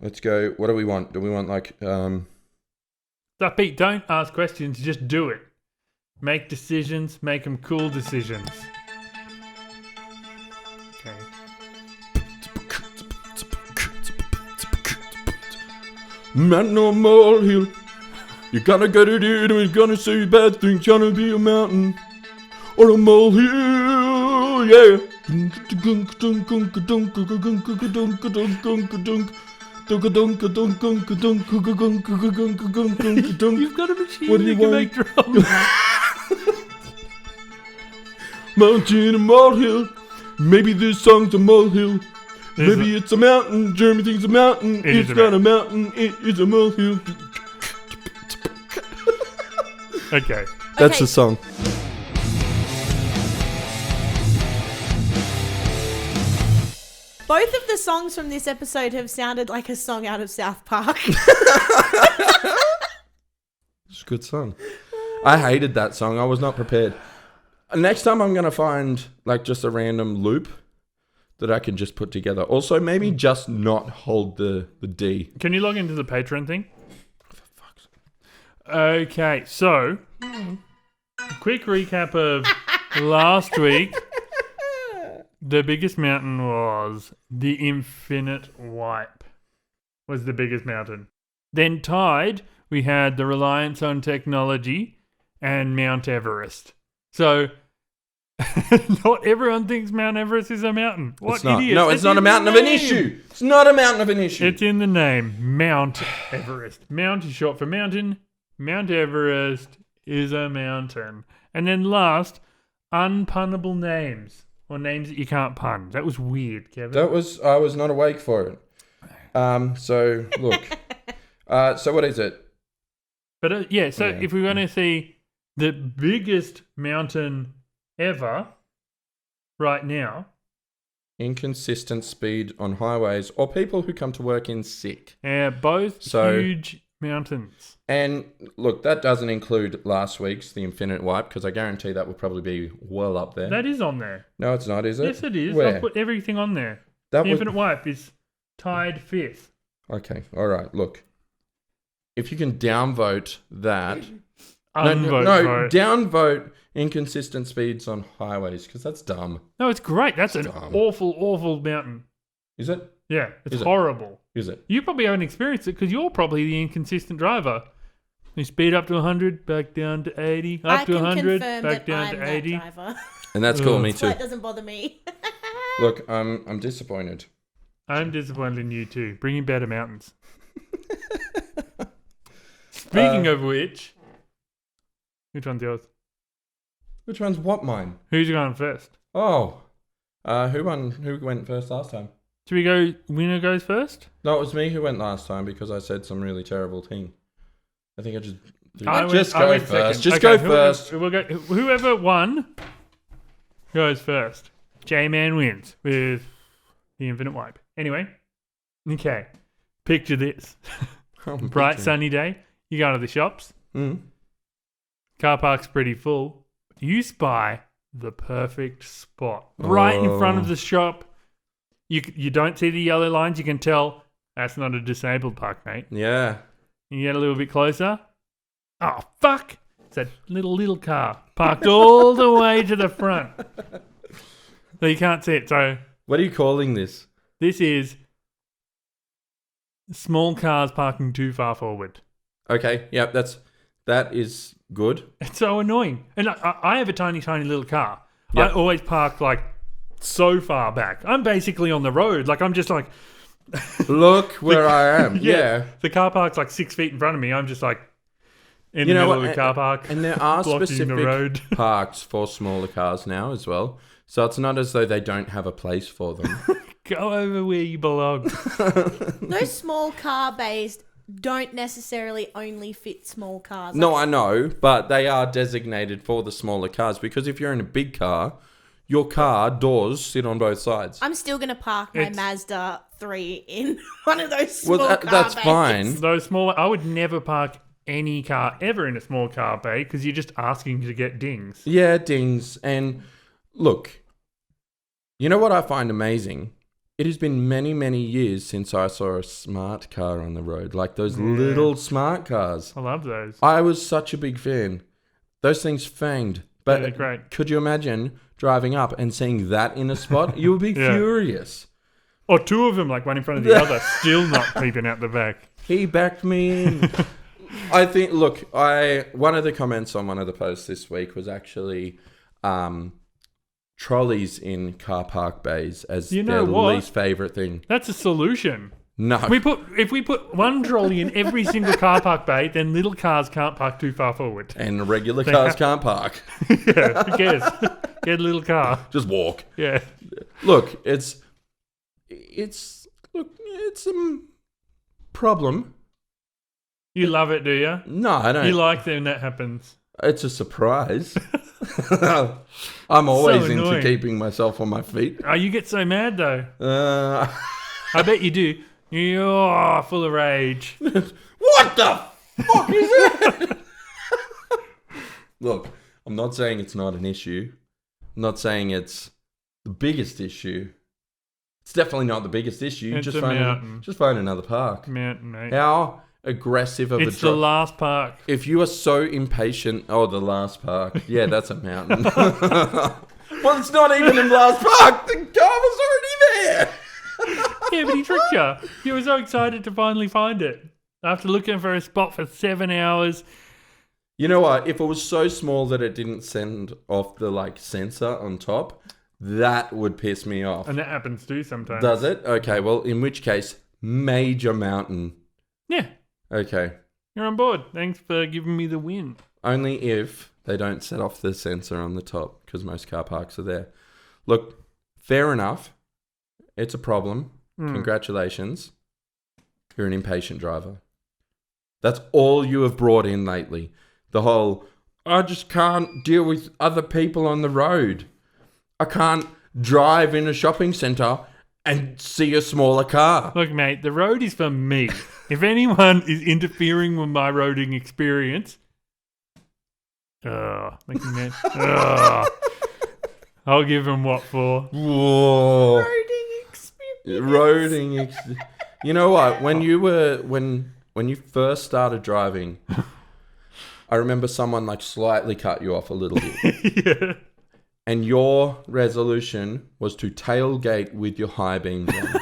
Let's go. What do we want? Do we want like Pete, don't ask questions, just do it. Make decisions, make them cool decisions. Okay. Mountain or molehill? You gotta get it in, we're gonna say bad things, gonna be a mountain or a molehill, yeah. You've got a machine What do you that can want? make drums. Mountain and molehill. Maybe this song's a molehill. Is Maybe it's a mountain. Jeremy thinks a mountain. It is It's a not a mountain. It is a molehill. Okay. That's Okay. the song. Both of the songs from this episode have sounded like a song out of South Park. It's a good song. I hated that song. I was not prepared. Next time I'm going to find like just a random loop that I can just put together. Also, maybe just not hold the D. Can you log into the Patreon thing? Okay, so quick recap of last week. The biggest mountain was the Infinite Wipe. Was the biggest mountain. Then tied, we had the Reliance on Technology and Mount Everest. So not everyone thinks Mount Everest is a mountain. What It's not. idiots. No, it's not a mountain of an issue. It's not a mountain of an issue. It's in the name, Mount Everest. Mount is short for mountain. Mount Everest is a mountain. And then last, unpunnable names, or names that you can't pun. That was weird, Kevin. I was not awake for it. So look. So what is it? But if we're going to see the biggest mountain ever right now. Inconsistent speed on highways or people who come to work in sick. Both So- huge mountains. And look, that doesn't include last week's, the Infinite Wipe, because I guarantee that will probably be well up there. That is on there. No, it's not, is it? Yes, it is. Where? I've put everything on there. That The was... Infinite Wipe is tied fifth. Okay, all right, look. If you can downvote that... Unvote vote. Downvote inconsistent speeds on highways, because that's dumb. No, it's great. That's an dumb. awful, awful mountain. Is it? Yeah, it's Is it? horrible. Is it? You probably haven't experienced it because you're probably the inconsistent driver. You speed up to 100, back down to 80, I up to can 100, confirm back that down I'm to that 80. driver. And that's cool, me So too. it doesn't bother me. Look, I'm disappointed. I'm disappointed in you too. Bringing better mountains. Speaking of which one's yours? Which one's what mine? Who's going first? Oh, who won? Who went first last time? Should we go, winner goes first? No, it was me who went last time because I said some really terrible thing. I think I just... I go went first. second. Just Okay, go first. We'll go, whoever won goes first. J-Man wins with the Infinite Wipe. Anyway, okay. Picture this. Bright sunny day. You go to the shops. Mm. Car park's pretty full. You spy the perfect spot right in front of the shop. You don't see the yellow lines. You can tell that's not a disabled park, mate. Yeah. You get a little bit closer. Oh, fuck. It's that little car parked all the way to the front. So you can't see it. So What are you calling this? this is small cars parking too far forward. Okay. Yep. That is good. It's so annoying. And I have a tiny little car. Yep. I always park like so far back. I'm basically on the road. Like I'm just like... Look where I am. Yeah. The car park's like 6 feet in front of me. I'm just like in You the know middle what? of the car park. And there are blocking specific the road. parks for smaller cars now as well. So it's not as though they don't have a place for them. Go over where you belong. Those small car bays don't necessarily only fit small cars. No, I know, but they are designated for the smaller cars because if you're in a big car, your car doors sit on both sides. I'm still going to park my It's- Mazda 3 in one of those small Well, car that's bays. fine. Those small... I would never park any car ever in a small car bay because you're just asking to get dings. Yeah, dings. And look, you know what I find amazing it has been many, many years since I saw a smart car on the road, like those little smart cars. I love those. I was such a big fan. Those things fanged. But They're great. could you imagine driving up and seeing that in a spot? You would be Yeah. furious. Or two of them, like one in front of the other, still not peeping out the back. He backed me in. I think, look, one of the comments on one of the posts this week was actually trolleys in car park bays as their least favourite thing. That's a solution. No. If we put one trolley in every single car park bay, then little cars can't park too far forward. And regular cars can't park. Yeah, who cares? Get a little car. Just walk. Yeah. Look, it's a problem. You love it, do you? No, I don't. You like when that happens. It's a surprise. I'm always So into annoying. keeping myself on my feet. Oh, you get so mad though. I bet you do. You're full of rage. What the fuck is that? Look, I'm not saying it's not an issue. I'm not saying it's the biggest issue. It's definitely not the biggest issue. It's a mountain. Just find another park. Mountain, mate. How aggressive of It's a the drive. last park. If you are so impatient, the last park. Yeah, that's a mountain. Well, it's not even in last park. The car was already there. Yeah, but he tricked you. You were so excited to finally find it. After looking for a spot for 7 hours. You know what? If it was so small that it didn't send off the sensor on top, that would piss me off. And that happens too sometimes. Does it? Okay, well, in which case, major mountain. Yeah, Okay. you're on board. Thanks for giving me the win. Only if they don't set off the sensor on the top, because most car parks are there. Look, fair enough. It's a problem. Congratulations. You're an impatient driver. That's all you have brought in lately. The whole, I just can't deal with other people on the road. I can't drive in a shopping centre and see a smaller car. Look, mate, the road is for me. If anyone is interfering with my roading experience, making that, I'll give them what for. Whoa. Roading experience. You know what? When you first started driving, I remember someone slightly cut you off a little bit. Yeah. And your resolution was to tailgate with your high beams on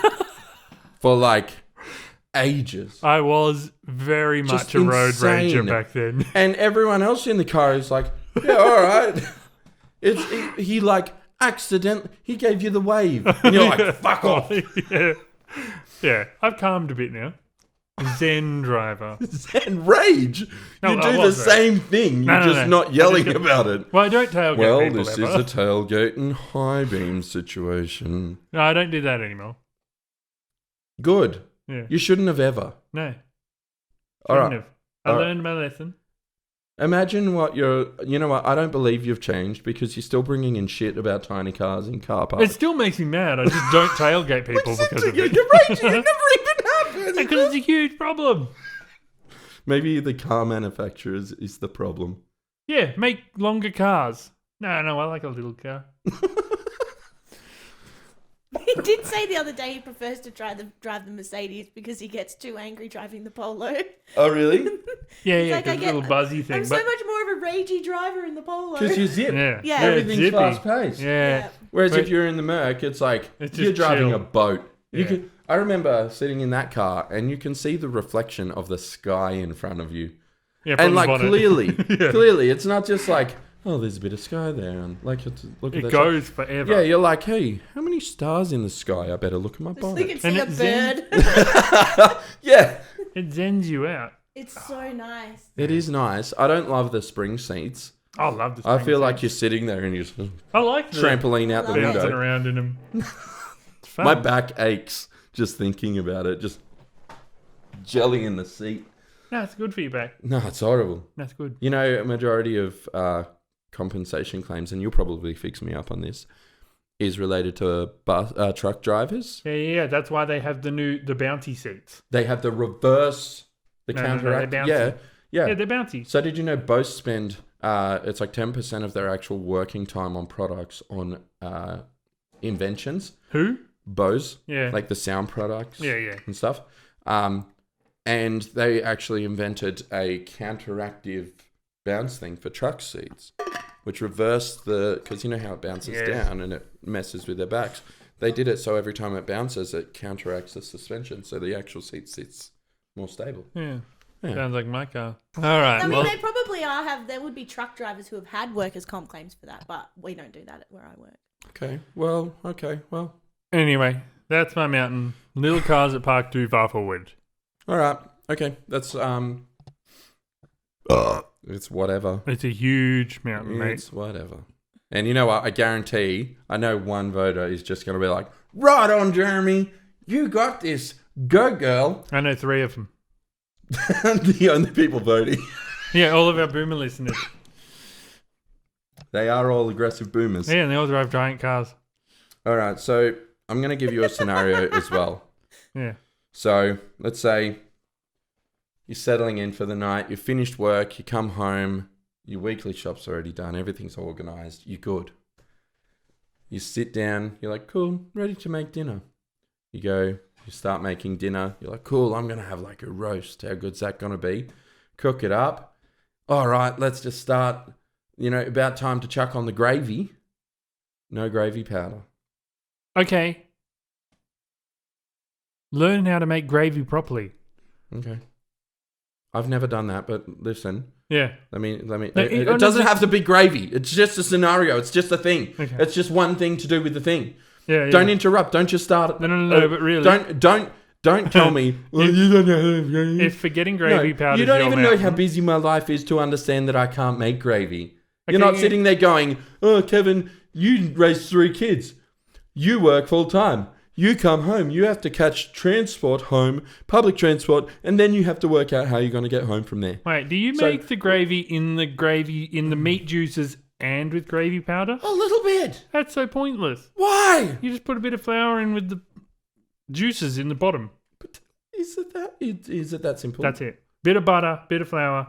for ages. I was very Just much a road insane. rager back then. And everyone else in the car is like, yeah, all right. He accidentally, he gave you the wave. And you're like, fuck off. Yeah. Yeah, I've calmed a bit now. Zen driver. And rage. No, You I do the was same thing. You're No, just not yelling about it. Well, I don't tailgate Well, people this ever. is a tailgate and high beam situation. No, I don't do that anymore. Good. Yeah. You shouldn't have ever. No. All Shouldn't right. have. I All right. learned my lesson. Imagine what you know what, I don't believe you've changed because you're still bringing in shit about tiny cars in car It parks. still makes me mad. I just don't tailgate people because of You're it. raging. It never even happened. Because it's a huge problem. Maybe the car manufacturers is the problem. Yeah, make longer cars. No, I like a little car. He did say the other day he prefers to drive the Mercedes because he gets too angry driving the Polo. Oh, really? Yeah, He's yeah, like, the I get- little buzzy thing. I'm so but much more of a ragey driver in the Polo. Because you zip. yeah, Yeah. Everything's zippy. fast paced. Yeah. Whereas But- if you're in the Merc, it's like It's you're just driving chill. a boat. Yeah. I remember sitting in that car and you can see the reflection of the sky in front of you. Yeah, And from the bonnet. clearly, it's not just oh, there's a bit of sky there, and look at It that. goes forever. Yeah, you're like, hey, how many stars in the sky? I better look at my Just so you bonnet. can see And a it zings. bird. Yeah, It zens you out. It's so nice. it is nice. I don't love the spring seats. I love this. I feel like you're sitting there and you're just I like the trampoline out the Love it. bouncing window. around in them. It's fun. My back aches just thinking about it. Just jelly in the seat. No, it's good for your back. No, it's horrible. That's good. You know, a majority of compensation claims, and you'll probably fix me up on this, is related to truck drivers. Yeah. That's why they have the bounty seats. They have the reverse, the No, counteract. they're Yeah, bouncy. yeah. Yeah, they're bounty. So did you know both spend, it's 10% of their actual working time on products on inventions? Who? Bose, Yeah. like the sound products Yeah. and stuff. And they actually invented a counteractive bounce thing for truck seats, which reversed because you know how it bounces down and it messes with their backs. They did it so every time it bounces, it counteracts the suspension, so the actual seat sits more stable. Yeah. Yeah. Sounds like my car. All right. I mean, well, they probably there would be truck drivers who have had workers' comp claims for that, but we don't do that at where I work. Okay. Well. anyway, that's my mountain. Little cars that park too far forward. All right. Okay. That's it's whatever. It's a huge mountain, mate. It's whatever. And you know what? I guarantee, I know one voter is just going to be like, right on, Jeremy. You got this. Go, girl. I know 3 of them. The only people voting. Yeah, all of our boomer listeners. They are all aggressive boomers. Yeah, and they all drive giant cars. All right. So I'm going to give you a scenario as well. Yeah. So let's say you're settling in for the night. You've finished work. You come home. Your weekly shop's already done. Everything's organized. You're good. You sit down. You're like, cool, ready to make dinner. You go, you start making dinner. You're like, cool, I'm going to have like a roast. How good's that going to be? Cook it up. All right, let's just start. You know, about time to chuck on the gravy. No gravy powder. Okay. Learn how to make gravy properly. Okay. I've never done that, but listen. Yeah. Let me. No, It doesn't have to be gravy. It's just a scenario. It's just a thing. Okay. It's just one thing to do with the thing. Yeah. Don't interrupt. Don't just start it. No, but really. Don't tell me. Well, you don't know. If forgetting gravy powder, you don't even know how busy my life is to understand that I can't make gravy. You're not sitting there going, "Oh, Kevin, you raised 3 kids. You work full time. You come home. You have to catch transport home, public transport, and then you have to work out how you're going to get home from there." Wait, do you make the gravy in the meat juices and with gravy powder? A little bit. That's so pointless. Why? You just put a bit of flour in with the juices in the bottom. But is it that simple? That's it. Bit of butter, bit of flour.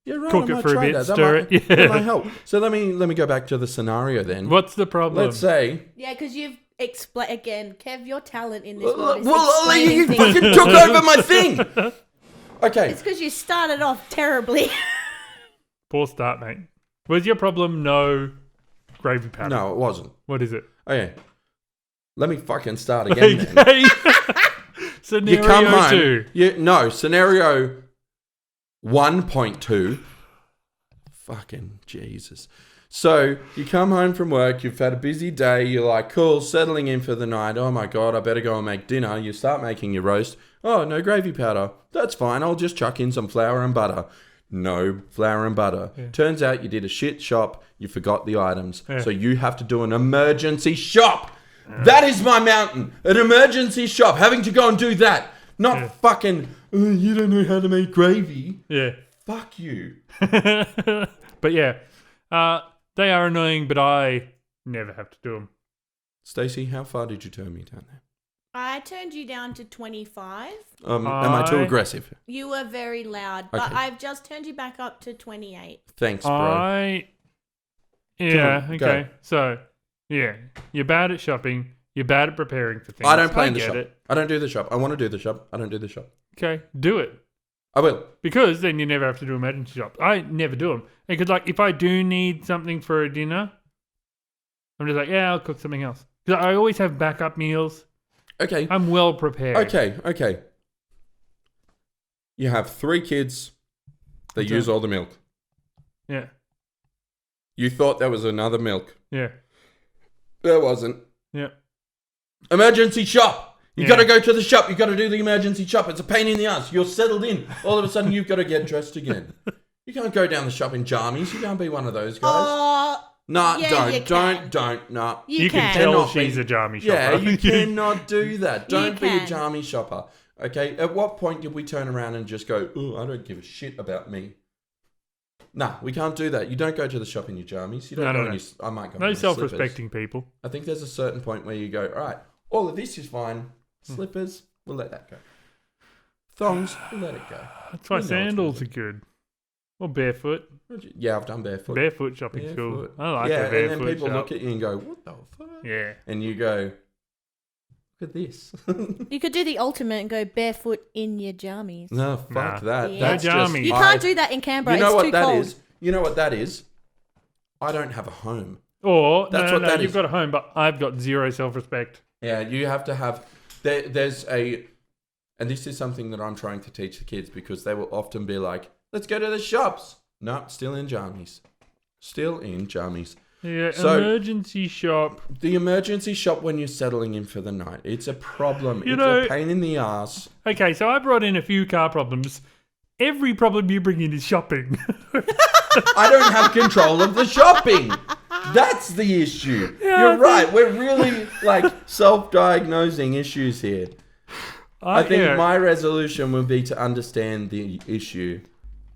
You're right. Cook I it might for a try bit, that. stir That it. might help. So let me go back to the scenario then. What's the problem? Let's say. Yeah, because you've explained again, Kev. Your talent in this world is Well, explaining you things. fucking took over my thing. Okay. It's because you started off terribly. Poor start, mate. Was your problem no gravy powder? No, it wasn't. What is it? Okay. Let me fucking start again then. Okay. Scenario You come home. 2. Scenario 1.2. Fucking Jesus. So you come home from work, you've had a busy day, you're like, cool, settling in for the night. Oh my God, I better go and make dinner. You start making your roast. Oh, no gravy powder. That's fine. I'll just chuck in some flour and butter. No flour and butter. Yeah. Turns out you did a shit shop. You forgot the items. Yeah. So you have to do an emergency shop. That is my mountain. An emergency shop. Having to go and do that. Not fucking, "Oh, you don't know how to make gravy." Yeah. Fuck you. But yeah, they are annoying, but I never have to do them. Stacey, how far did you turn me down there? I turned you down to 25. Am I too aggressive? You were very loud, but Okay. I've just turned you back up to 28. Thanks, bro. Yeah, Come on, okay. go. So, yeah, you're bad at shopping. You're bad at preparing for things. I don't play in the get shop. it. I don't do the shop. I want to do the shop. I don't do the shop. Okay, do it. I will. Because then you never have to do emergency shops. I never do them. Because, like, if I do need something for a dinner, I'm just like, yeah, I'll cook something else. Because I always have backup meals. Okay. I'm well prepared. Okay. You have 3 kids. They Okay. use all the milk. Yeah. You thought there was another milk. Yeah. There wasn't. Yeah. Emergency shop. You Yeah. got to go to the shop. You got to do the emergency shop. It's a pain in the ass. You're settled in. All of a sudden, you've got to get dressed again. You can't go down the shop in jammies. You can't be one of those guys. Nah, yeah, you can. don't. Nah. You can can. tell Cannot she's be- a jammy shopper. Yeah, you cannot do that. You Don't be a can. jammy shopper. Okay. At what point did we turn around and just go, "Oh, I don't give a shit about me"? Nah, we can't do that. You don't go to the shop in your jammies. You don't go No. in your. I might go. in No my slippers. self-respecting people. I think there's a certain point where you go, all right, all of this is fine. Slippers, we'll let that go. Thongs, we'll let it go. That's why You know sandals it's are good. Or barefoot. Yeah, I've done barefoot. Barefoot shopping's cool. Barefoot. I like yeah, a barefoot and then people shop. look at you and go, what the fuck? Yeah. And you go, Look at this. You could do the ultimate and go barefoot in your jammies. No, fuck Nah. that. Yeah. That's No just jammies. You can't do that in Canberra. You know it's what too that cold. is? You know what that is? I don't have a home. Or, That's no, what that you've is. got a home, but I've got zero self-respect. Yeah, you have to have. There's a, and this is something that I'm trying to teach the kids because they will often be like, "Let's go to the shops." No, still in jammies. Still in jammies. Yeah, So- emergency shop. The emergency shop when you're settling in for the night. It's a problem. You It's know- a pain in the ass. Okay, so I brought in a few car problems. Every problem you bring in is shopping. I don't have control of the shopping. That's the issue. Yeah, You're I right. We're really like self-diagnosing issues here. I think yeah. my resolution would be to understand the issue.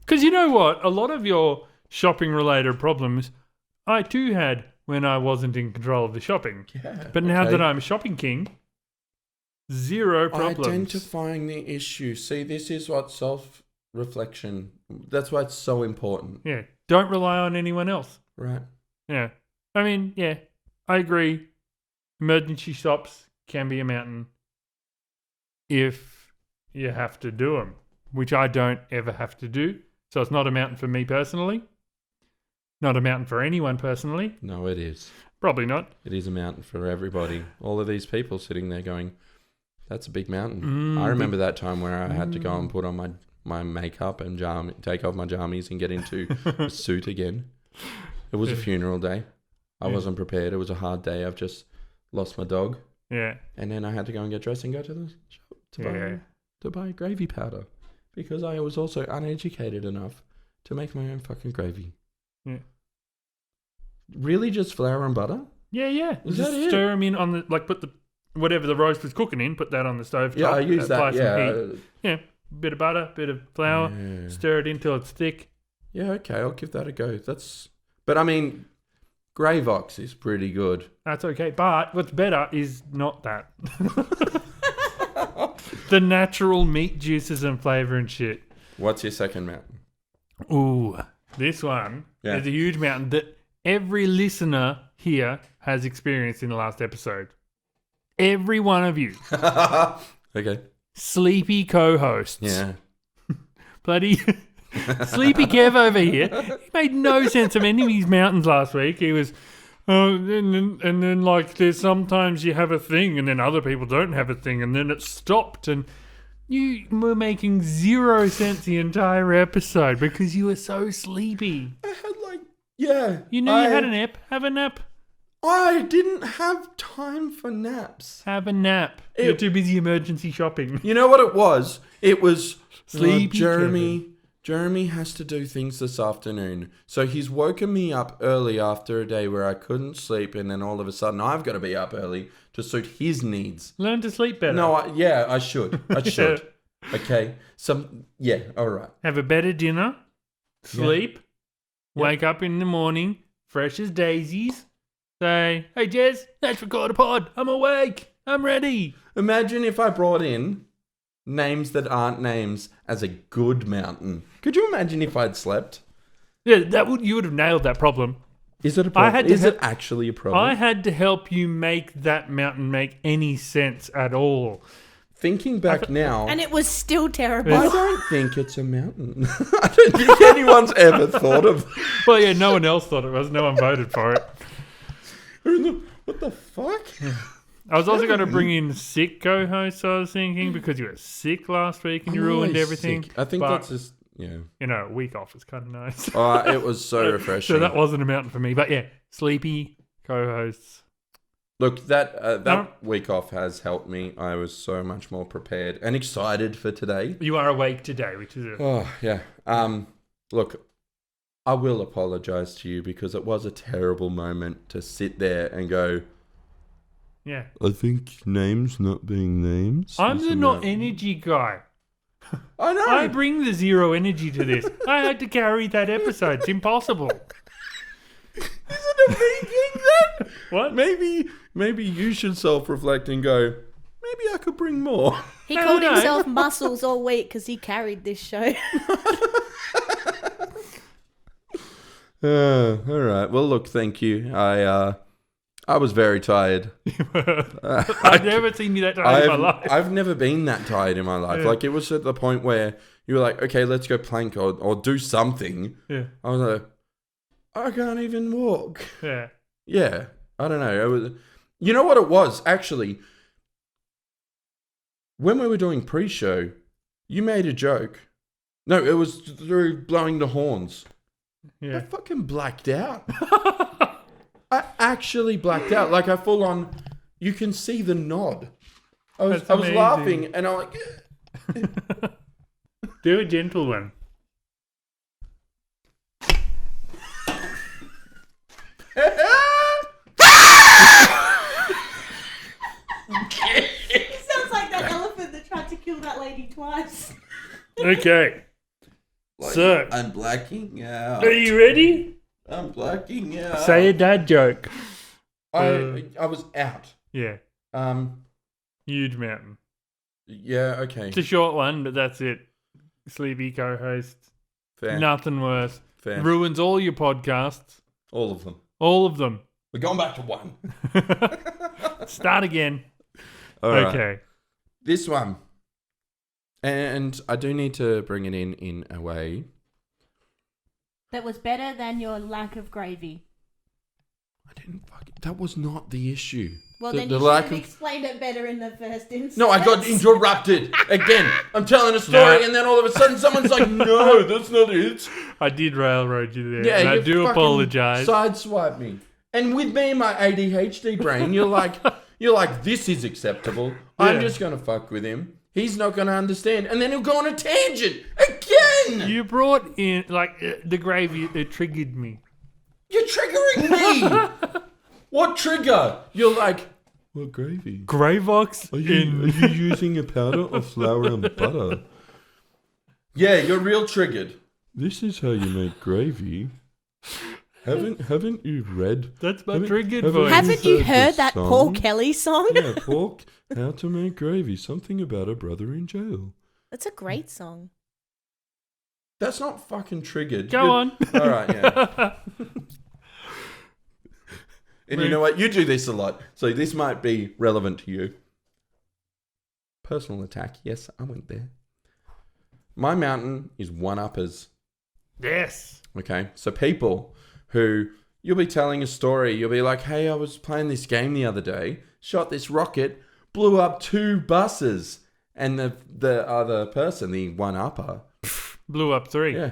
Because you know what? A lot of your shopping-related problems, I too had when I wasn't in control of the shopping. Yeah. But now okay. that I'm a shopping king, zero problems. Identifying the issue. See, this is what self-reflection. That's why it's so important. Yeah, don't rely on anyone else. Right. Yeah. I mean, yeah, I agree. Emergency shops can be a mountain if you have to do them, which I don't ever have to do. So it's not a mountain for me personally. Not a mountain for anyone personally. No, it is. Probably not. It is a mountain for everybody. All of these people sitting there going, that's a big mountain. Mm, I remember that time where I had to go and put on my makeup and take off my jammies and get into a suit again. It was a funeral day. I Yeah. wasn't prepared. It was a hard day. I've just lost my dog. Yeah. And then I had to go and get dressed and go to the shop to buy gravy powder. Because I was also uneducated enough to make my own fucking gravy. Yeah. Really, just flour and butter? Yeah, yeah. Is Just that it? stir them in on the, like, put the, whatever the roast was cooking in, put that on the stove. Yeah, top, I use apply that. some Yeah. heat. Yeah. Bit of butter, bit of flour, Yeah. stir it until it's thick. Yeah, okay, I'll give that a go. But I mean, Gravox is pretty good. That's okay. But what's better is not that. The natural meat juices and flavour and shit. What's your second mountain? Ooh, this one Yeah. is a huge mountain that every listener here has experienced in the last episode. Every one of you. Okay. Sleepy co-hosts. Yeah. Bloody Sleepy Kev over here. He made no sense of any of these mountains last week. He was, and then like there's sometimes you have a thing and then other people don't have a thing and then it stopped and you were making zero sense the entire episode because you were so sleepy. I had yeah. You knew you had a nap. Have a nap. I didn't have time for naps. Have a nap. You're too busy emergency shopping. You know what it was? It was Sleepy Jeremy has to do things this afternoon. So he's woken me up early after a day where I couldn't sleep, and then all of a sudden I've got to be up early to suit his needs. Learn to sleep better. No, I should. I should. Okay. All right. Have a better dinner. Sleep. Wake up in the morning, fresh as daisies. Say, hey Jez, let's record a pod. I'm awake. I'm ready. Imagine if I brought in names that aren't names as a good mountain. Could you imagine if I'd slept? Yeah, you would have nailed that problem. Is it a problem? Is it it actually a problem? I had to help you make that mountain make any sense at all. Thinking back now, And it was still terrible. I don't think it's a mountain. I don't think anyone's ever thought of. Well, yeah, no one else thought it was. No one voted for it. What the fuck? I was also going to bring in sick co-hosts, I was thinking, because you were sick last week and you I'm ruined always everything. sick. I think but, that's just yeah. You know, a week off is kind of nice. It was so refreshing. So that wasn't a mountain for me. But yeah, sleepy co-hosts. Look, that week off has helped me. I was so much more prepared and excited for today. You are awake today, which is Oh yeah. Look, I will apologize to you because it was a terrible moment to sit there and go. yeah. I think names not being names. I'm is the a not mountain. energy guy. I know. I bring the zero energy to this. I had to carry that episode. It's impossible. Is it a me thing then? What? Maybe you should self-reflect and go, maybe I could bring more. He I called don't know. himself Muscles all week because he carried this show. All right. Well, look, thank you. I I was very tired. I've never seen you that tired in my life. I've never been that tired in my life. Yeah. Like, it was at the point where you were like, okay, let's go plank or do something. Yeah. I was like, I can't even walk. Yeah. Yeah. I don't know. It was, you know what it was? Actually, when we were doing pre-show, you made a joke. No, it was through blowing the horns. I Yeah. fucking blacked out. I actually blacked out. Like, I full on, you can see the nod. I was That's amazing. laughing and I'm like, Do a gentle one. It sounds like that elephant that tried to kill that lady twice. Okay. So, I'm blacking out. are you ready? I'm blacking out. Say a dad joke. I was out. Yeah. Huge mountain. Yeah, okay. It's a short one, but that's it. Sleepy co-host. Fair. Nothing worse. Fair. Ruins all your podcasts. All of them. All of them. We're going back to one. Start again. All right. Okay. This one. And I do need to bring it in a way. That was better than your lack of gravy. I didn't fucking... That was not the issue. Well, The- then the you should lack have of- explained it better in the first instance. No, I got interrupted. Again, I'm telling a story No. and then all of a sudden someone's like, no, that's not it. I did railroad you there. Yeah, and I you do fucking apologize. Sideswipe me. And with me and my ADHD brain, you're like, this is acceptable. I'm Yeah. just going to fuck with him. He's not going to understand. And then he'll go on a tangent again. You brought in, the gravy, it triggered me. You're triggering me. What trigger? You're like, what gravy? Gravox Are you using a powder or flour and butter? Yeah, you're real triggered. This is how you make gravy. Haven't you read? That's my Haven't- triggered haven't- voice. Haven't you heard heard this that song? Paul Kelly song? Yeah, pork. How to make gravy. Something about a brother in jail. That's a great song. That's not fucking triggered. Go on. All right, yeah. And you know what? You do this a lot, so this might be relevant to you. Personal attack. Yes, I went there. My mountain is one-uppers. Yes. Okay, so people who you'll be telling a story, you'll be like, hey, I was playing this game the other day, shot this rocket, blew up 2 buses, and the other person, the one-upper, Blew up 3. yeah.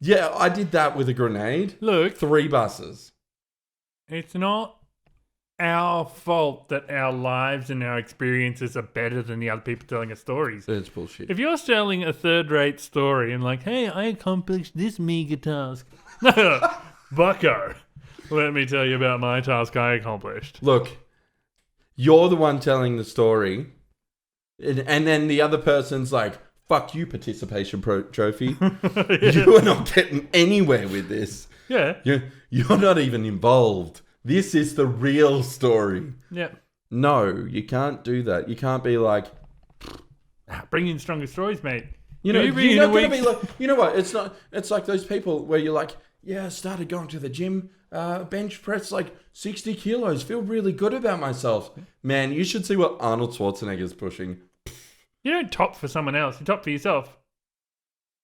Yeah, I did that with a grenade. Look, 3 buses. it's not our fault that our lives and our experiences are better than the other people telling us stories. That's bullshit. If you're telling a third-rate story and like, hey, I accomplished this mega task. No, bucko. Let me tell you about my task I accomplished. Look, you're the one telling the story, and then the other person's like, fuck you, participation trophy. You are not getting anywhere with this. Yeah. You're not even involved. This is the real story. Yeah. No, you can't do that. You can't be like, Bring in stronger stories, mate. you know, Maybe you're in not a going to week- be like, you know what? It's like those people where you're like, yeah, I started going to the gym, bench press like 60 kilos, feel really good about myself. Man, you should see what Arnold Schwarzenegger's pushing. You don't top for someone else. You top for yourself.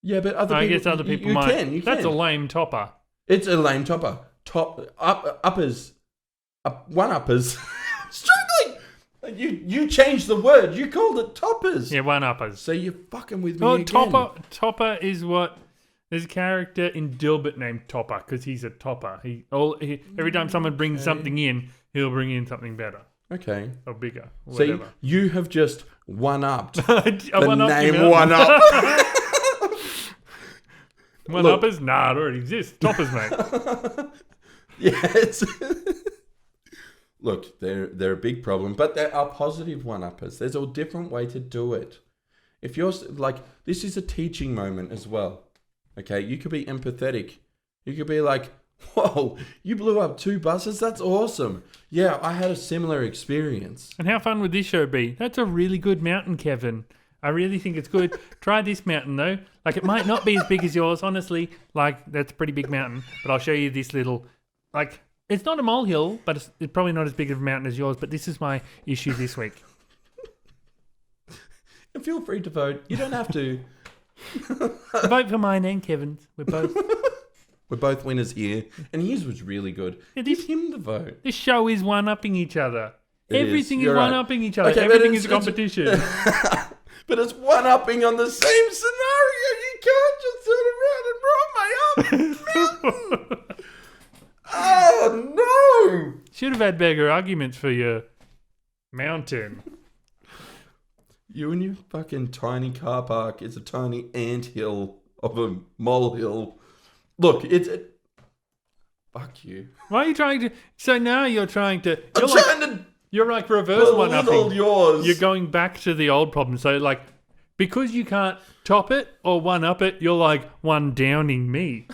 Yeah, but other I people, guess other people you might. can, you That's can. a lame topper. It's a lame topper. Uppers. One-uppers. Struggling! You changed the word. You called it toppers. Yeah, one-uppers. So you're fucking with me Oh, again. Topper is what... There's a character in Dilbert named Topper because he's a topper. Every time someone brings something in, he'll bring in something better Okay. or bigger. Or See, whatever. you have just one-upped the One-upped you, name man. one-up. One-uppers? Nah, it already exists. Toppers, mate. Yes. Look, they're a big problem, but there are positive one-uppers. There's a different way to do it. If you're like, this is a teaching moment as well. Okay, you could be empathetic. You could be like, whoa, you blew up 2 buses? That's awesome. Yeah, I had a similar experience. And how fun would this show be? That's a really good mountain, Kevin. I really think it's good. Try this mountain, though. Like, it might not be as big as yours, honestly. Like, that's a pretty big mountain. But I'll show you this little... Like, It's not a molehill, but it's probably not as big of a mountain as yours. But this is my issue this week. And feel free to vote. You don't have to. Vote for mine and Kevin's. We're both winners here. And his was really good. Yeah, Give him the vote. This show is one-upping each other. Everything Is one-upping each other. Okay, Everything is a competition. But it's one-upping on the same scenario. You can't just turn around and roll my up. Mountain. Oh, no. Should have had bigger arguments for your mountain. You and your fucking tiny car park is a tiny anthill of a molehill. Look, fuck you. Why are you trying to... So now you're trying to... I'm trying to You're like reverse one-upping. belittle yours. You're going back to the old problem. So like, because you can't top it or one-up it, you're like one-downing me.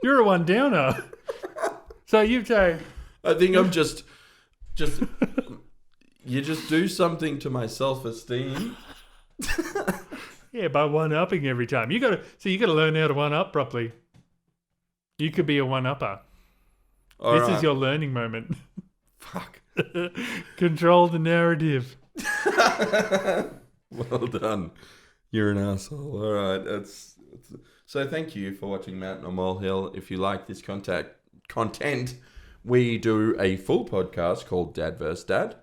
You're a one-downer. So you say... I think I'm just... You just do something to my self-esteem. Yeah, by one-upping every time. You gotta learn how to one-up properly. You could be a one-upper. This is your learning moment. Fuck. Control the narrative. Well done. You're an asshole. All right. So thank you for watching Mountain or Molehill. If you like this content, we do a full podcast called Dad vs. Dad.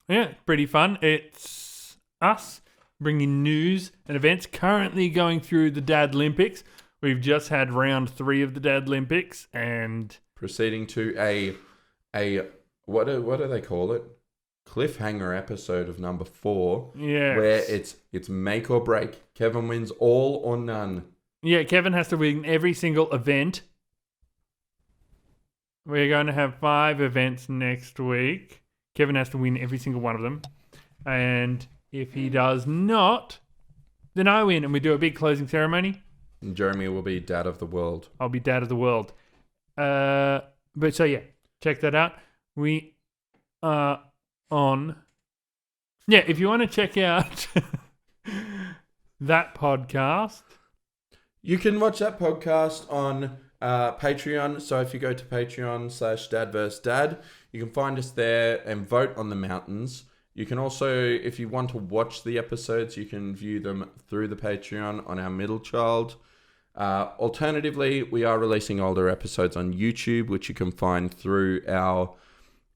Yeah, pretty fun. It's us bringing news and events currently going through the Dad Olympics. We've just had round 3 of the Dad Olympics and... Proceeding to a what do they call it? Cliffhanger episode of number 4. Yeah. Where it's make or break. Kevin wins all or none. Yeah, Kevin has to win every single event. We're going to have 5 events next week. Kevin has to win every single one of them. And if he does not, then I win and we do a big closing ceremony. And Jeremy will be Dad of the World. I'll be Dad of the World. But so yeah, check that out. We are on... Yeah, if you want to check out that podcast... You can watch that podcast on Patreon. So if you go to Patreon/Dad vs. Dad, you can find us there and vote on the mountains. You can also, if you want to watch the episodes, you can view them through the Patreon on our middle child. Alternatively, we are releasing older episodes on YouTube, which you can find through our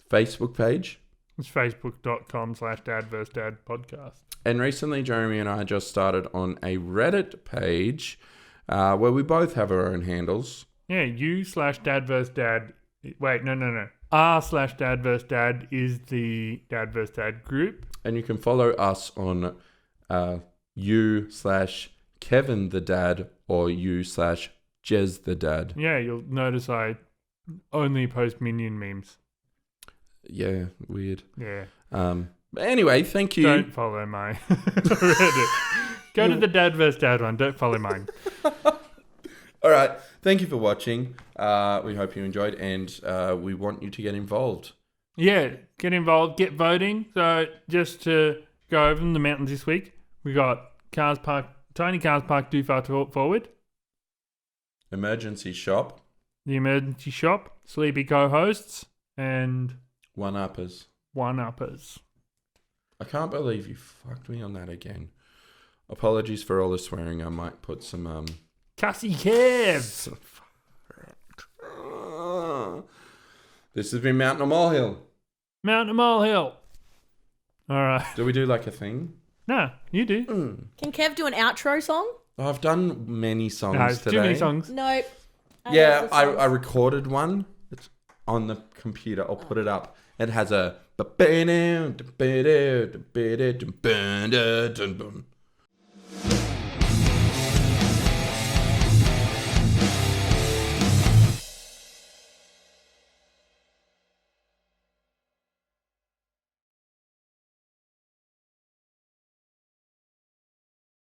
Facebook page. It's facebook.com/Dad vs. Dad podcast. And recently, Jeremy and I just started on a Reddit page where we both have our own handles. Yeah, you/Dad vs. Dad. Wait, no. R/Dad vs. Dad is the Dad vs. Dad group. And you can follow us on you/Kevin the Dad or you/Jez the Dad. Yeah, you'll notice I only post Minion memes. Yeah, weird. Yeah. But anyway, thank you. Don't follow my Reddit. Go to the Dad vs. Dad one. Don't follow mine. All right. Thank you for watching. We hope you enjoyed, and we want you to get involved. Yeah, get involved. Get voting. So just to go over the mountains this week, we got Cars Park, Tiny Cars Park Too Far Forward. Emergency Shop. The Emergency Shop. Sleepy Co-hosts. And... One-uppers. One-uppers. I can't believe you fucked me on that again. Apologies for all the swearing. I might put some... Cussy Kev! This has been Mountain or Molehill. Mountain or Molehill. All right. Do we do like a thing? No, you do. Can Kev do an outro song? I've done many songs no, today. Too many songs. Nope. Yeah, I recorded one. It's on the computer. I'll put it up. It has a...